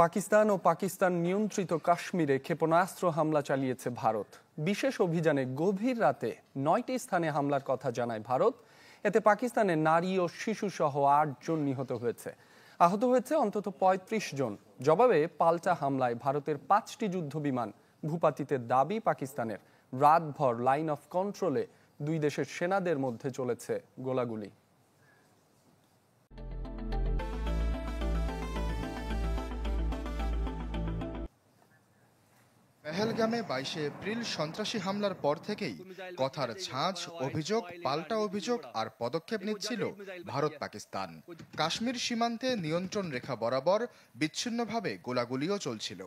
পাকিস্তান ও পাকিস্তান নিয়ন্ত্রিত কাশ্মীরে ক্ষেপণাস্ত্র হামলা চালিয়েছে ভারত। বিশেষ অভিযানে গভীর রাতে 9টি স্থানে হামলার কথা জানায় ভারত। এতে পাকিস্তানের নারী ও শিশু সহ 8 জন নিহত হয়েছে, আহত হয়েছে অন্তত 35 জন। জবাবে পাল্টা হামলায় ভারতের 5টি যুদ্ধ বিমান ভূপাতিতের দাবি পাকিস্তানের। রাতভর লাইন অফ কন্ট্রোলে দুই দেশের সেনাদের মধ্যে চলেছে গোলাগুলি। পেহেলগামে 22 এপ্রিল সন্ত্রাসী হামলার পর থেকেই কথার ঝাঁজ, অভিযোগ, পাল্টা অভিযোগ আর পদক্ষেপ নিচ্ছিল ভারত পাকিস্তান। কাশ্মীর সীমান্তে নিয়ন্ত্রণ রেখা বরাবর বিচ্ছিন্নভাবে গোলাগুলিও চলছিল।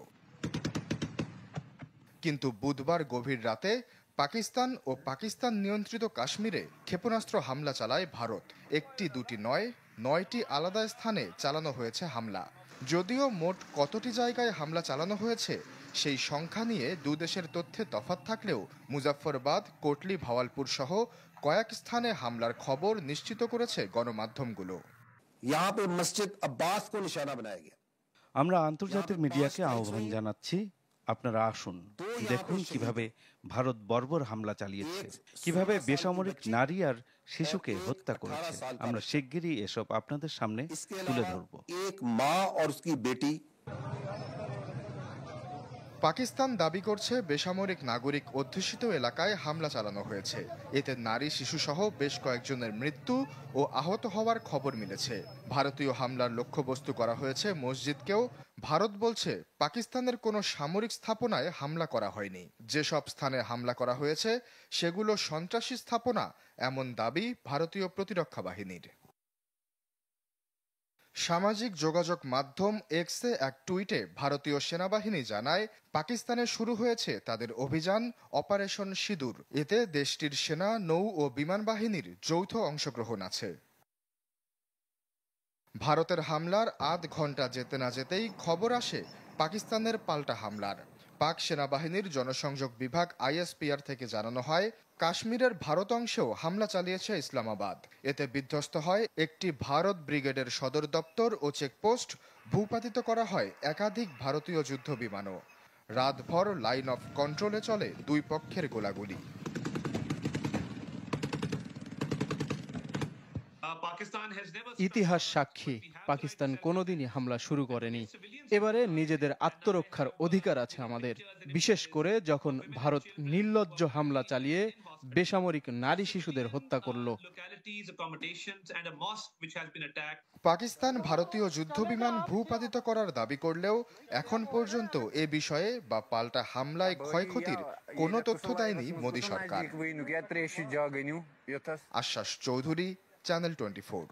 কিন্তু বুধবার গভীর রাতে পাকিস্তান ও পাকিস্তান নিয়ন্ত্রিত কাশ্মীরে ক্ষেপণাস্ত্র হামলা চালায় ভারত। একটি দুটি নয়, 9টি আলাদা স্থানে চালানো হয়েছে হামলা। যদিও মোট কতটি জায়গায় হামলা চালানো হয়েছে সেই সংখ্যা নিয়ে দুদেশের তথ্যে তফাৎ থাকলেও মুজাফফরবাদ, কোটলি, ভাওয়ালপুর সহ কয়েক স্থানে হামলার খবর নিশ্চিত করেছে গণমাধ্যমগুলো। আমরা আন্তর্জাতিক মিডিয়াকে আহ্বান জানাচ্ছি, আপনারা আসুন, দেখুন কিভাবে ভারত বর্বর হামলা চালিয়েছে, কিভাবে বেসামরিক নারী আর শিশুকে হত্যা করেছে। আমরা শিগগিরই এসব আপনাদের সামনে তুলে ধরব। পাকিস্তান দাবি করছে বেসামরিক নাগরিক অধ্যুষিত এলাকায় হামলা চালানো হয়েছে। এতে নারী, শিশুসহ বেশ কয়েকজনের মৃত্যু ও আহত হওয়ার খবর মিলেছে। ভারতীয় হামলার লক্ষ্যবস্তু করা হয়েছে মসজিদকেও। ভারত বলছে পাকিস্তানের কোনো সামরিক স্থাপনায় হামলা করা হয়নি। যেসব স্থানে হামলা করা হয়েছে সেগুলো সন্ত্রাসী স্থাপনা, এমন দাবি ভারতীয় প্রতিরক্ষা বাহিনীর। সামাজিক যোগাযোগ মাধ্যম এক্সে এক টুইটে ভারতীয় সেনাবাহিনী জানায়, পাকিস্তানে শুরু হয়েছে তাদের অভিযান অপারেশন সিঁদুর। এতে দেশটির সেনা, নৌ ও বিমান বাহিনীর যৌথ অংশগ্রহণ আছে। ভারতের হামলার আধ ঘন্টা যেতে না যেতেই খবর আসে পাকিস্তানের পাল্টা হামলার। পাক সেনাবাহিনীর জনসংযোগ বিভাগ ISPR থেকে জানানো হয়, কাশ্মীরের ভারত অংশেও হামলা চালিয়েছে ইসলামাবাদ। এতে বিধ্বস্ত হয় একটি ভারত ব্রিগেডের সদর দপ্তর ও চেকপোস্ট। ভূপাতিত করা হয় একাধিক ভারতীয় যুদ্ধ বিমানও। রাতভর লাইন অফ কন্ট্রোলে চলে দুই পক্ষের গোলাগুলি। ইতিহাস সাক্ষী, পাকিস্তান কোনোদিনই হামলা শুরু করেনি। এবারে নিজেদের আত্মরক্ষার অধিকার আছে আমাদের, বিশেষ করে যখন ভারত নির্লজ্জ হামলা চালিয়ে বেসামরিক নারী শিশুদের হত্যা করল। পাকিস্তান ভারতীয় যুদ্ধবিমান ভূপাতিত করার দাবি করলেও এখন পর্যন্ত এ বিষয়ে বা পাল্টা হামলায় ক্ষয়ক্ষতির কোনো তথ্য দেয়নি মোদি সরকার। আশ্বাস চৌধুরী, চ্যানেল 24।